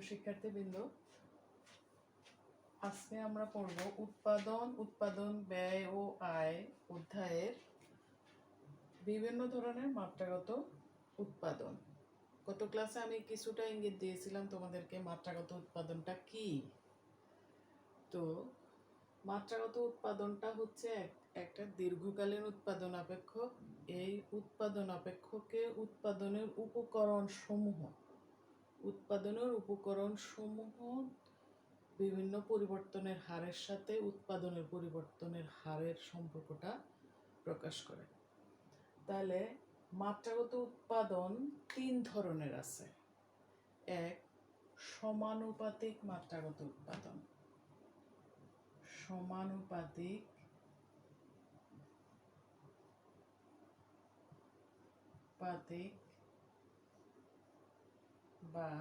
প্রিয় শিক্ষার্থীবৃন্দ, আজকে আমরা পড়ব উৎপাদন ব্যয় ও আয় অধ্যায়ের বিভিন্ন ধরনের মাত্রাগত উৎপাদন। গত ক্লাসে আমি কিছুটা ইঙ্গিত দিয়েছিলাম তোমাদেরকে মাত্রাগত উৎপাদনটা কি। তো মাত্রাগত উৎপাদনটা হচ্ছে একটা দীর্ঘকালীন উৎপাদন অপেক্ষক। এই উৎপাদন অপেক্ষকে উৎপাদনের উপকরণসমূহ বিভিন্ন পরিবর্তনের হারের সাথে উৎপাদনের পরিবর্তনের হারের সম্পর্কটা প্রকাশ করে। তাহলে মাত্রাগত উৎপাদন 3 ধরনের আছে। এক, সমানুপাতিক মাত্রাগত উৎপাদন। সমানুপাতিক বা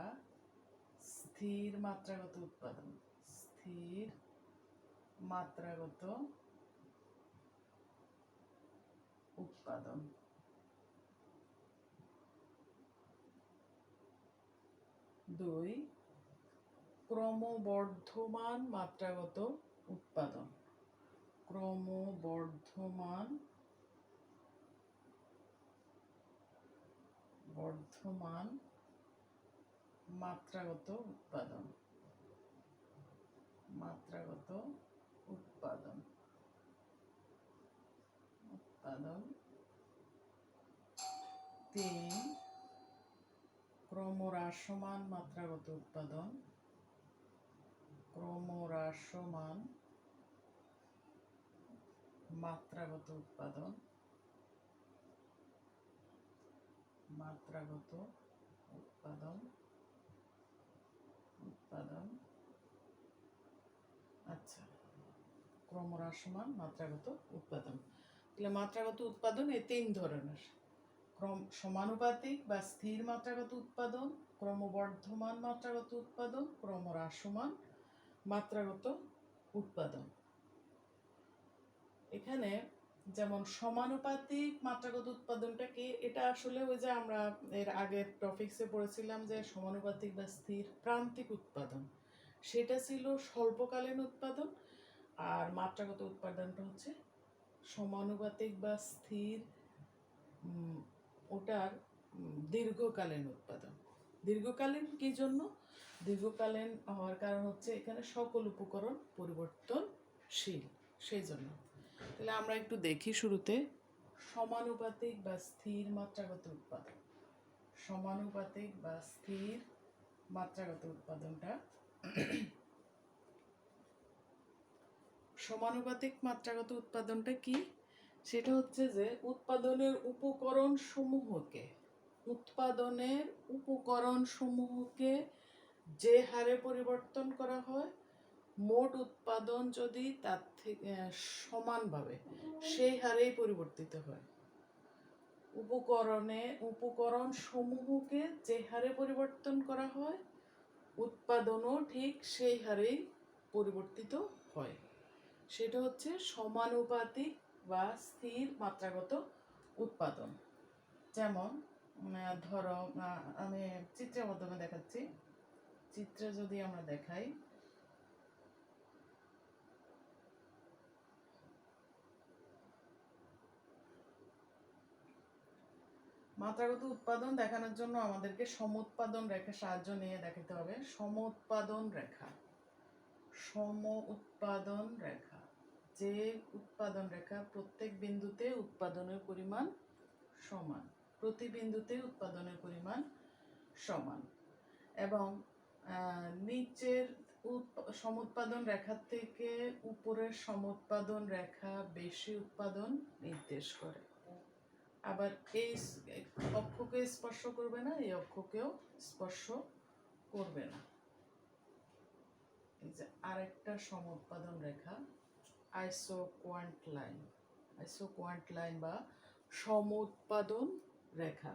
স্থির মাত্রাগত উৎপাদন। স্থির মাত্রাগত উৎপাদন। 2, ক্রমবর্ধমান মাত্রাগত উৎপাদন। ক্রমবর্ধমান মাত্রাগত উৎপাদন। 3, ক্রমহ্রাসমান মাত্রাগত উৎপাদন। ক্রমহ্রাসমান মাত্রাগত উৎপাদন। 3 ধরনের। সমানুপাতিক বা স্থির মাত্রাগত উৎপাদন, ক্রমবর্ধমান মাত্রাগত উৎপাদন, ক্রমহ্রাসমান মাত্রাগত উৎপাদন। এখানে যেমন সমানুপাতিক মাত্রাগত উৎপাদনটা কি, এটা আসলে ওই যে আমরা এর আগের টপিকসে পড়েছিলাম যে সমানুপাতিক বা স্থির প্রান্তিক উৎপাদন, সেটা ছিল স্বল্পকালীন উৎপাদন। আর মাত্রাগত উৎপাদনটা হচ্ছে সমানুপাতিক বা স্থির, ওটার দীর্ঘকালীন উৎপাদন। দীর্ঘকালীন কি জন্য? দীর্ঘকালীন হওয়ার কারণ হচ্ছে এখানে সকল উপকরণ পরিবর্তনশীল, সেই জন্য। তাহলে আমরা একটু দেখি শুরুতে সমানুপাতিক বা স্থির মাত্রাগত উৎপাদন। সমানুপাতিক বা স্থির মাত্রাগত উৎপাদনটা, সমানুপাতিক মাত্রাগত উৎপাদনটা কি? সেটা হচ্ছে যে উৎপাদনের উপকরণসমূহকে যে হারে পরিবর্তন করা হয়, মোট উৎপাদন যদি তার থেকে সমানভাবে সেই হারেই পরিবর্তিত হয়। উপকরণসমূহকে যে হারে পরিবর্তন করা হয়, উৎপাদনও ঠিক সেই হারেই পরিবর্তিত হয়। সেটা হচ্ছে সমানুপাতিক বা স্থির মাত্রাগত উৎপাদন। যেমন ধরো, আমি চিত্রের মাধ্যমে দেখাচ্ছি। চিত্রে যদি আমরা দেখাই, মাত্রাগত উৎপাদন দেখানোর জন্য আমাদেরকে সমউৎপাদন রেখা সাহায্য নিয়ে দেখাতে হবে। সমউৎপাদন রেখা, যে উৎপাদন রেখা প্রত্যেক বিন্দুতে উৎপাদনের পরিমাণ সমান, প্রতি বিন্দুতে উৎপাদনের পরিমাণ সমান, এবং নিচের সমুৎপাদন রেখার থেকে উপরের সমুৎপাদন রেখা বেশি উৎপাদন নির্দেশ করে। আবার এই অক্ষকে স্পর্শ করবে না, এই অক্ষকেও স্পর্শ করবে না। এই যে আরেকটা সমউৎপাদন রেখা, আইসোকোয়ান্ট লাইন বা সমউৎপাদন রেখা।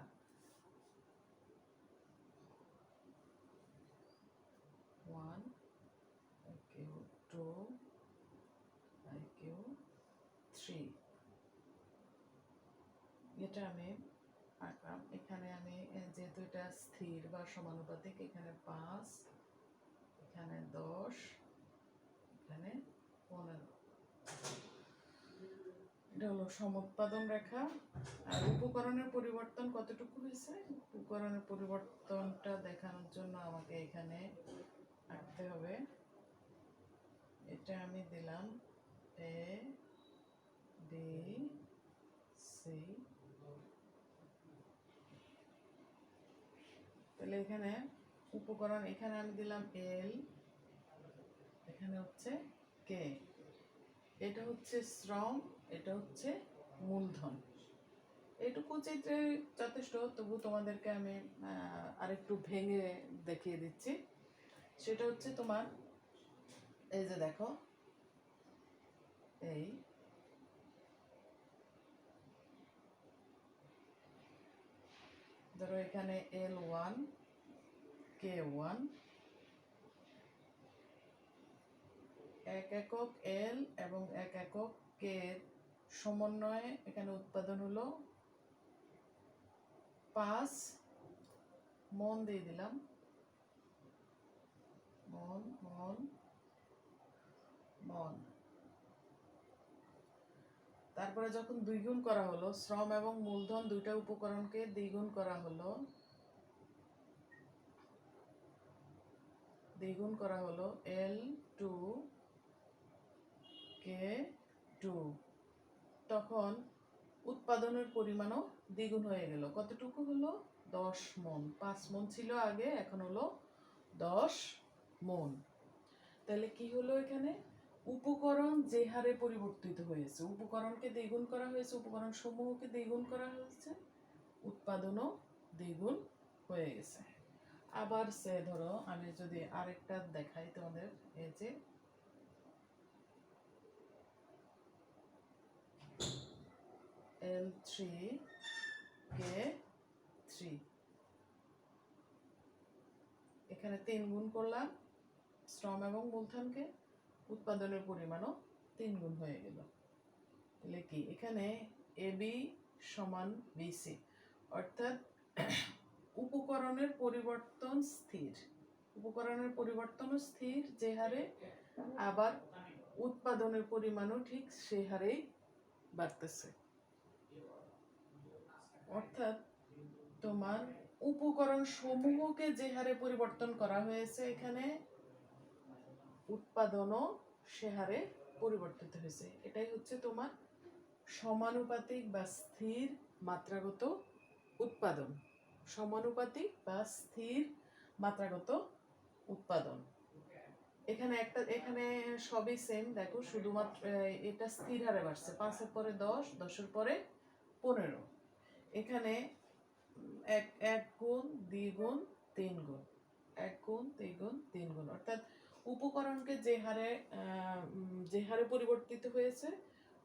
এটা আমি আঁকলাম। এখানে আমি যেহেতু এটা স্থির বা সমানুপাতিক, এখানে 5 এখানে 10, এখানে 15। এটা হলো সমুৎপাদন রেখা। আর উপকরণের পরিবর্তন কতটুকু হয়েছে, উপকরণের পরিবর্তনটা দেখানোর জন্য আমাকে এখানে আঁকতে হবে। এটা আমি দিলাম এ বি সি। তাহলে এখানে উপকরণ, এখানে আমি দিলাম এল, এখানে হচ্ছে কে, এটা হচ্ছে শ্রম, এটা হচ্ছে মূলধন। এইটুকু চিত্রে যথেষ্ট, তবু তোমাদেরকে আমি আরেকটু ভেঙে দেখিয়ে দিচ্ছি। সেটা হচ্ছে তোমার এই যে দেখো, এই ধরো এখানে L1 K1, 1 একক L এবং 1 একক K এর সমন্বয়ে এখানে উৎপাদন হলো 5 মন দিয়ে দিলাম, মন মন মন। তারপরে যখন দ্বিগুণ করা হলো, শ্রম এবং মূলধন দুইটা উপকরণকে দ্বিগুণ করা হলো, L2 K2, তখন উৎপাদনের পরিমাণও দ্বিগুণ হয়ে গেল। কতটুকু হলো? 10 মন। 5 মন ছিল আগে, এখন হলো 10 মন। তাহলে কি হলো এখানে? উপকরণ যে হারে পরিবর্তিত হয়েছে, উপকরণকে দ্বিগুণ করা হয়েছে, উপকরণ সমূহকে দ্বিগুণ করা হয়েছে, উৎপাদনও দ্বিগুণ হয়ে গেছে। আবার সে ধরো আমি যদি আরেকটা দেখাই তোমাদের, এই যে L3 K3, এখানে 3 গুণ করলাম শ্রম এবং মূলধনকে, উৎপাদনের পরিমাণও 3 গুণ হয়ে গেল। তাহলে কি এখানে এবি সমান বিসি, অর্থাৎ উপকরণের পরিবর্তন স্থির, উপকরণের পরিবর্তনও স্থির যে হারে, আবার উৎপাদনের পরিমাণও ঠিক সে হারেই বাড়তেছে। অর্থাৎ তোমার উপকরণ সমূহকে যে হারে পরিবর্তন করা হয়েছে, এখানে উৎপাদনও সে হারে পরিবর্তিত হয়েছে। এটাই হচ্ছে তোমার সমানুপাতিক বা স্থির মাত্রাগত উৎপাদন। সমানুপাতিক বা স্থির মাত্রাগত উৎপাদন। এখানে সবই সেম, দেখো শুধুমাত্র এটা স্থির হারে বাড়ছে, 5-এর পরে 10, 10-এর পরে 15। এখানে 1 গুণ, 2 গুণ, 3 গুণ, 1 গুণ, 2 গুণ, 3 গুণ, অর্থাৎ উপকরণকে যে হারে পরিবর্তিত হয়েছে,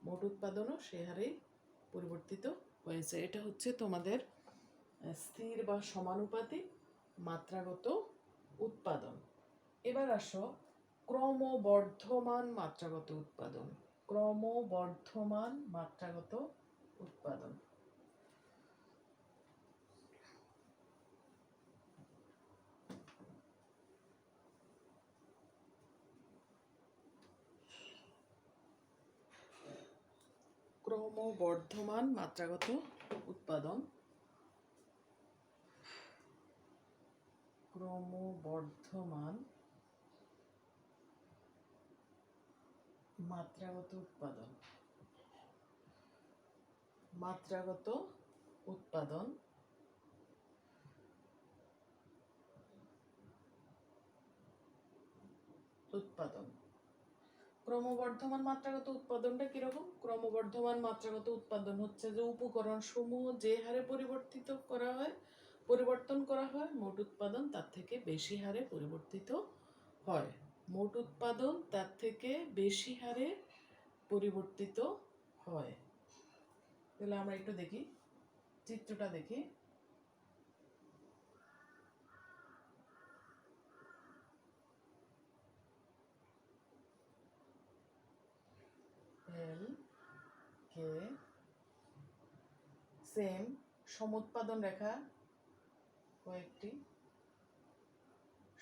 মোট উৎপাদনও সে হারেই পরিবর্তিত হয়েছে। এটা হচ্ছে তোমাদের স্থির বা সমানুপাতিক মাত্রাগত উৎপাদন। এবার আসো ক্রমবর্ধমান মাত্রাগত উৎপাদন। ক্রমবর্ধমান মাত্রাগত উৎপাদন। ক্রমবর্ধমান মাত্রাগত উৎপাদন। ক্রমবর্ধমান মাত্রাগত উৎপাদন। মাত্রাগত উৎপাদন উৎপাদন ক্রমবর্ধমান মাত্রাগত উৎপাদনটা কিরকম? ক্রমবর্ধমান মাত্রাগত উৎপাদন হচ্ছে যে উপকরণ সমূহ যে হারে পরিবর্তন করা হয়, মোট উৎপাদন তার থেকে বেশি হারে পরিবর্তিত হয়। মোট উৎপাদন তার থেকে বেশি হারে পরিবর্তিত হয়। তাহলে আমরা একটু দেখি, চিত্রটা দেখি। এল কে সেম সমুৎপাদন রেখা, কয়েকটি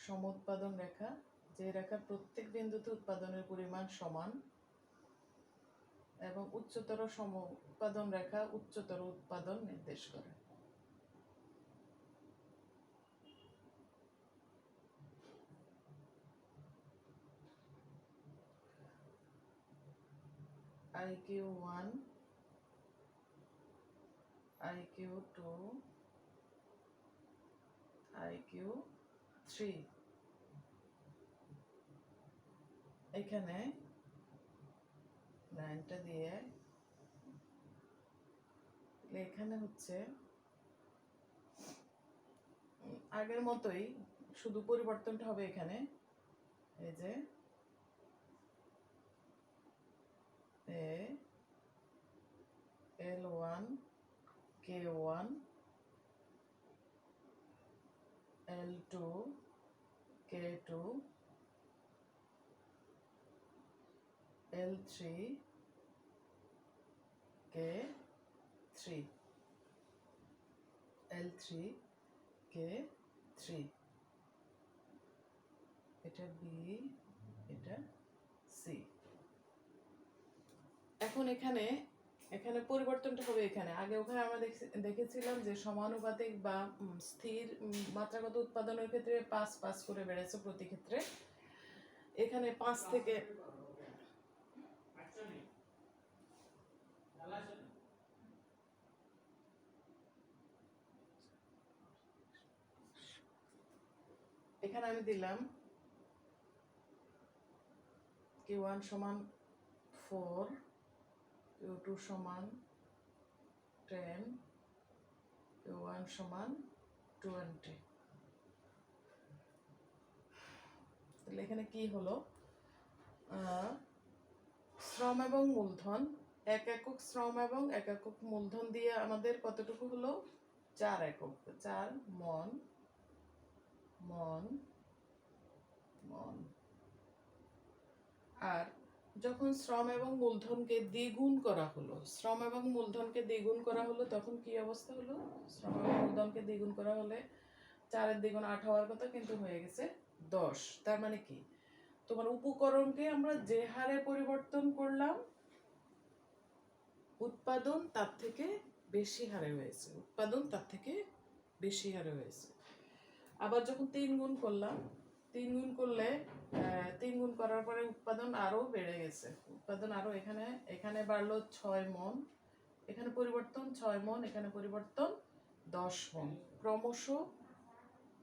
সমুৎপাদন রেখা যে রেখার প্রত্যেক বিন্দুতে উৎপাদনের পরিমাণ সমান এবং উচ্চতর সম উৎপাদন রেখা উচ্চতর উৎপাদন নির্দেশ করে। IQ1, IQ2, IQ3 এখানে লাইনটা দিয়ে এখানে হচ্ছে আগের মতোই, শুধু পরিবর্তনটা হবে এখানে, এই যে L1, K1, L2, K2, L3, K3, L3, K3, এটা B, এটা C। এখন এখানে পরিবর্তনটা হবে এখানে। আগে ওখানে আমরা দেখেছিলাম যে সমানুপাতিক বা স্থির মাত্রাগত উৎপাদনের ক্ষেত্রে 5 করে বেড়েছে প্রতি ক্ষেত্রে। এখানে 5 থেকে এখানে আমি দিলাম Q1 সমান 4, Q2 সমান 10, Q1 সমান 20। তাহলে এখানে কি হলো, শ্রম এবং মূলধন, 1 একক শ্রম এবং 1 একক মূলধন দিয়ে আমাদের কতটুকু হলো, 4 একক, 4 মন। আর যখন শ্রম এবং মূলধনকে দ্বিগুণ করা হলো, তখন কি অবস্থা হলো, শ্রম এবং মূলধনকে দ্বিগুণ করা হলে 4 এর দ্বিগুণ 8 হওয়ার কথা, কিন্তু হয়ে গেছে 10। তার মানে কি, তোমার উপকরণকে আমরা যে হারে পরিবর্তন করলাম উৎপাদন তার থেকে বেশি হারে হয়েছে, আবার যখন 3 গুণ করলাম, 3 গুণ করলে 3 গুণ করার পরে উৎপাদন আরো বেড়ে গেছে, এখানে বাড়লো 6 মন, এখানে পরিবর্তন 6 মন, এখানে পরিবর্তন 10 মন, ক্রমশ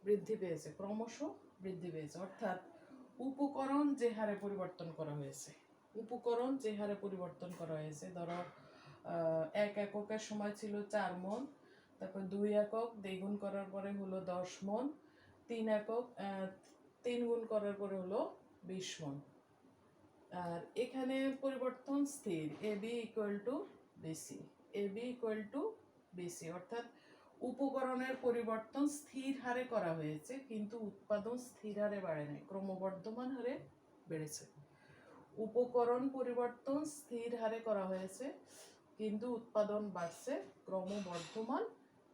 বৃদ্ধি পেয়েছে, অর্থাৎ উপকরণ যে হারে পরিবর্তন করা হয়েছে, ধরো 1 এককের সময় ছিল 4 মন, তারপর 2 একক দ্বিগুণ করার পরে হলো 10 মন, 3 একক 3 গুণ করার পরে হলো 20 মন। আর এখানে পরিবর্তন স্থির, AB = BC, অর্থাৎ উপকরণের পরিবর্তন স্থির হারে করা হয়েছে, কিন্তু উৎপাদন স্থির হারে বাড়ে নাই, ক্রমবর্ধমান হারে বেড়েছে। উপকরণ পরিবর্তন স্থির হারে করা হয়েছে, কিন্তু উৎপাদন বাড়ছে ক্রমবর্ধমান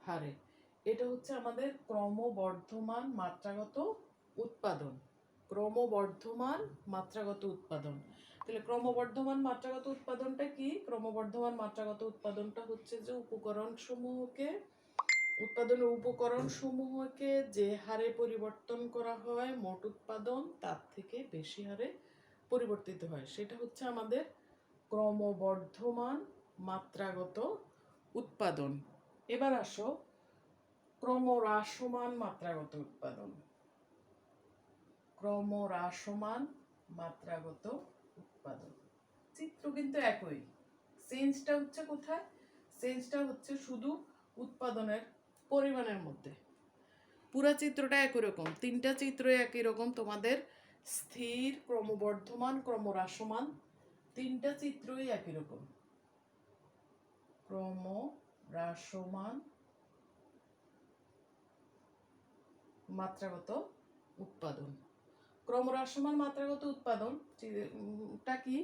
হারে। এটা হচ্ছে আমাদের ক্রমবর্ধমান মাত্রাগত উৎপাদন। তাহলে ক্রমবর্ধমান মাত্রাগত উৎপাদনটা কি? ক্রমবর্ধমান মাত্রাগত উৎপাদনটা হচ্ছে যে উপকরণ সমূহকে যে হারে পরিবর্তন করা হয় মোট উৎপাদন তার থেকে বেশি হারে পরিবর্তিত হয়, সেটা হচ্ছে আমাদের ক্রমবর্ধমান মাত্রাগত উৎপাদন। এবার আসো ক্রমহ্রাসমান মাত্রাগত উৎপাদন। চিত্র কিন্তু একই, চেঞ্জটা হচ্ছে কোথায়? চেঞ্জটা হচ্ছে শুধু উৎপাদনের পরিমাণের মধ্যে। পুরা চিত্রটা একই রকম, 3টা চিত্রই একই রকম, তোমাদের স্থির, ক্রমবর্ধমান, ক্রমহ্রাসমান, 3টা চিত্রই একই রকম। ক্রমহ্রাসমান মাত্রাগত উৎপাদন। ক্রমহ্রাসমান মাত্রাগত উৎপাদনটা কি?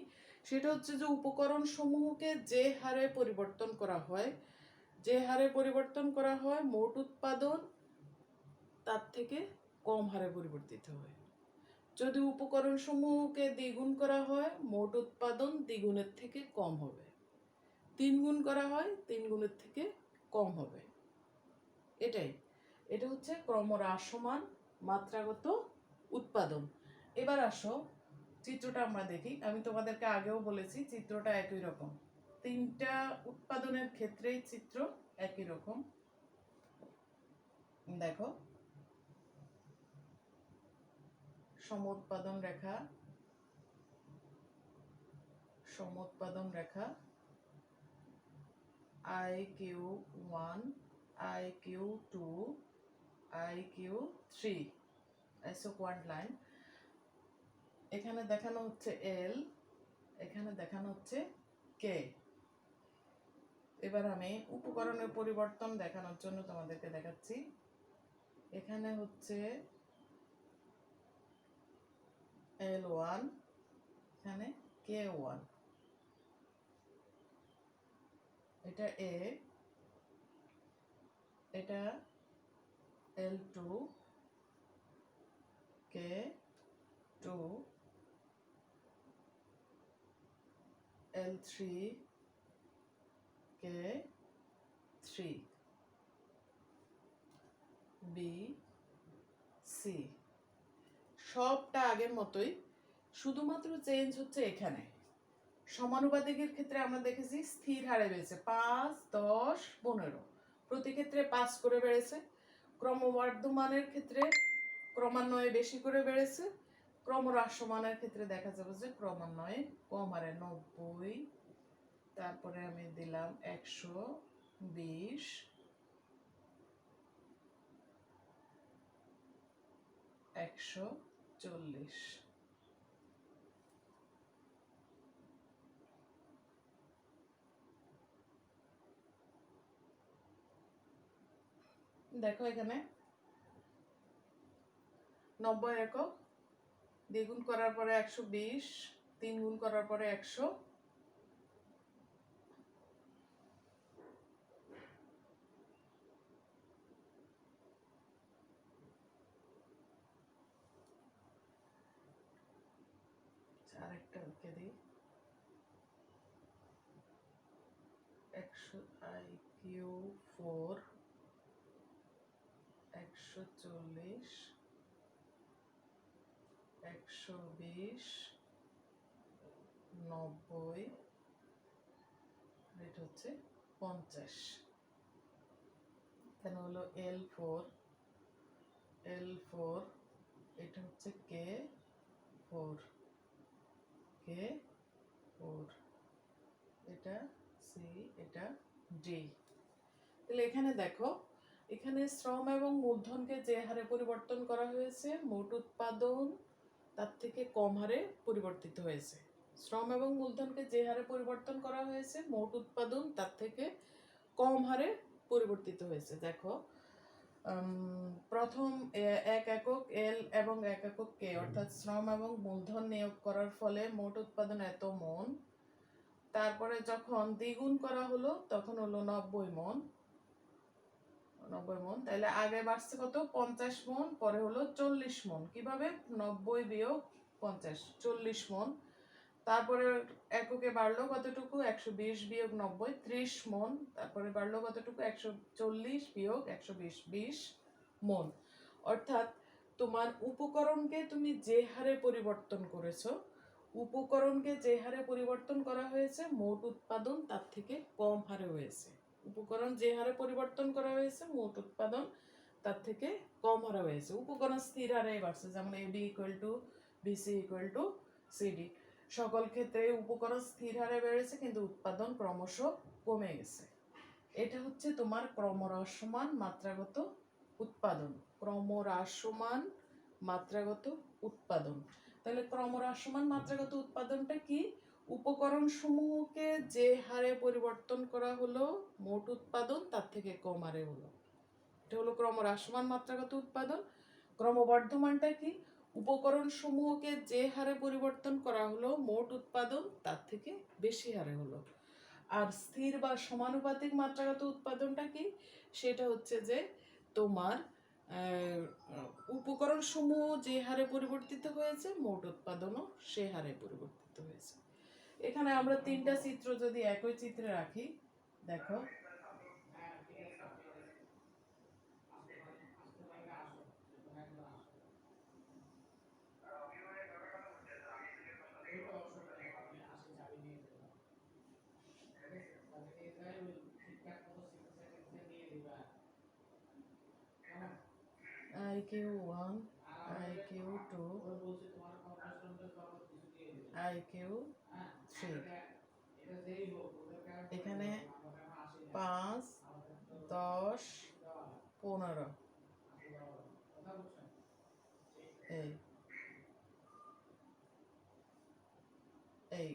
সেটা হচ্ছে যে উপকরণ সমূহকে যে হারে পরিবর্তন করা হয় মোট উৎপাদন তার থেকে কম হারে পরিবর্তিত হয়। যদি উপকরণ সমূহকে দ্বিগুণ করা হয় মোট উৎপাদন দ্বিগুণের থেকে কম হবে, 3 গুণ করা হয় 3 গুণের থেকে কম হবে। এটা হচ্ছে ক্রমহ্রাসমান মাত্রাগত উৎপাদন। এবার আসো চিত্রটা আমরা দেখি। আমি তোমাদেরকে আগেও বলেছি চিত্রটা একই রকম, 3টা উৎপাদনের ক্ষেত্রেই চিত্র একই রকম। দেখো, সমোৎপাদন রেখা, IQ1, IQ2, IQ3 আইসোকোয়ান্ট লাইন। এখানে দেখানো হচ্ছে L, এখানে দেখানো হচ্ছে K। এবার আমি উপকরণের পরিবর্তন দেখানোর জন্য তোমাদেরকে দেখাচ্ছি। এখানে হচ্ছে L1, এখানে K1, এটা A, এটা L2, K2, L3, K3, B, C। সবটা আগের মতোই, শুধুমাত্র চেঞ্জ হচ্ছে এখানে। সমানুপাতিকের ক্ষেত্রে আমরা দেখেছি স্থির হারে বেড়েছে 5, 10, 15, প্রতি ক্ষেত্রে 5 করে বেড়েছে। ক্রমবর্ধমানের ক্ষেত্রে ক্রমান্বয়ে বেশি করে বেড়েছে। ক্রমহ্রাসমানের ক্ষেত্রে দেখা যাবে যে ক্রমান্বয়ে কম হারে 90, তারপরে আমি দিলাম 120, 140। দেখো এখানে 90 একক, দ্বিগুণ করার পরে 120, 3 গুণ করার পরে 100, আরেকটা লিখে দিই, 100 IQ4, 140, 120, 90, এটা হচ্ছে 50। এখানে হলো L4, এটা হচ্ছে K4, এটা C, এটা D। তাহলে এখানে দেখো, এখানে শ্রম এবং মূলধনকে যে হারে পরিবর্তন করা হয়েছে মোট উৎপাদন তার থেকে কম হারে পরিবর্তিত হয়েছে। শ্রম এবং মূলধনকে যে হারে পরিবর্তন করা হয়েছে মোট উৎপাদন তার থেকে কম হারে পরিবর্তিত হয়েছে। দেখো, প্রথম 1 একক L এবং 1 একক K অর্থাৎ শ্রম এবং মূলধন নিয়োগ করার ফলে মোট উৎপাদন এত মন। তারপরে যখন দ্বিগুণ করা হলো তখন হলো 90 মন। তাহলে আগে বাড়ছে কত? 50 মন, পরে হলো 40 মন। কিভাবে? 90 বিয়োগ 50, 40 মন। তারপরে এককে বাড়লো কতটুকু? 120 বিয়োগ 90, 30 মন। তারপরে বাড়লো কতটুকু? 140 বিয়োগ 120, 20 মন। অর্থাৎ তোমার উপকরণকে তুমি যে হারে পরিবর্তন করেছো, উপকরণকে যে হারে পরিবর্তন করা হয়েছে মোট উৎপাদন তার থেকে কম হারে হয়েছে। উপকরণ যে হারে পরিবর্তন করা হয়েছে মোট উৎপাদন তার থেকে কম হারে হয়েছে। উপকরণ স্থির হারে বাড়ছে, যেমন AB = BC = CD। সকল ক্ষেত্রে উপকরণ স্থির হারে বেড়েছে কিন্তু উৎপাদন ক্রমশ কমে গেছে। এটা হচ্ছে তোমার ক্রমহ্রাসমান মাত্রাগত উৎপাদন। ক্রমহ্রাসমান মাত্রাগত উৎপাদন। তাহলে ক্রমহ্রাসমান মাত্রাগত উৎপাদনটা কি? উপকরণ সমূহকে যে হারে পরিবর্তন করা হলো মোট উৎপাদন তার থেকে কম হারে হলো, এটা হলো ক্রমহ্রাসমান মাত্রাগত উৎপাদন। ক্রমবর্ধমানটা কি? উপকরণ সমূহকে যে হারে পরিবর্তন করা হলো মোট উৎপাদন তার থেকে বেশি হারে হলো। আর স্থির বা সমানুপাতিক মাত্রাগত উৎপাদনটা কি? সেটা হচ্ছে যে তোমার উপকরণ সমূহ যে হারে পরিবর্তিত হয়েছে, মোট উৎপাদনও সে হারে পরিবর্তিত হয়েছে। এখানে আমরা তিনটা চিত্র যদি একই চিত্রে রাখি, দেখো IQ1, IQ2, IQ3, এখানে 5, 10, 15,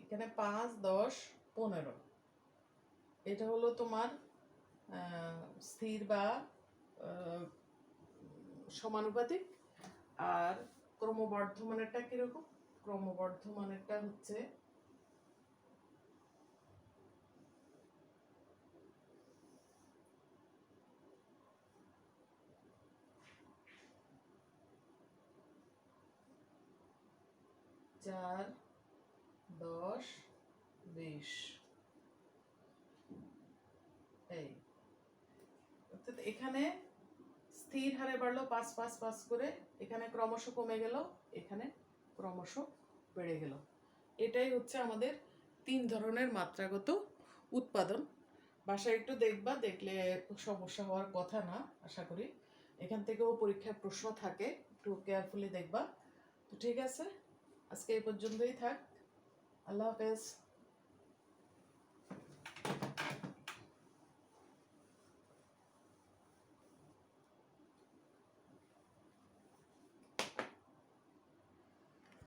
এখানে 5, 10, 15, এটা হলো তোমার স্থির বা সমানুপাতিক। আর ক্রমবর্ধমানেরটা কিরকম? ক্রমবর্ধমানেরটা হচ্ছে চার, 10, 20, অর্থাৎ এখানে স্থির হারে বাড়লো 5, 5, 5 করে, এখানে ক্রমশ কমে গেল, এখানে ক্রমশ বেড়ে গেল। এটাই হচ্ছে আমাদের 3 ধরনের মাত্রাগত উৎপাদন। বাসায় একটু দেখবা, দেখলে সমস্যা হওয়ার কথা না আশা করি। এখান থেকেও পরীক্ষায় প্রশ্ন থাকে, একটু কেয়ারফুলি দেখবা। তো ঠিক আছে, আজকে এই পর্যন্তই থাক। আল্লাহ হাফেজ।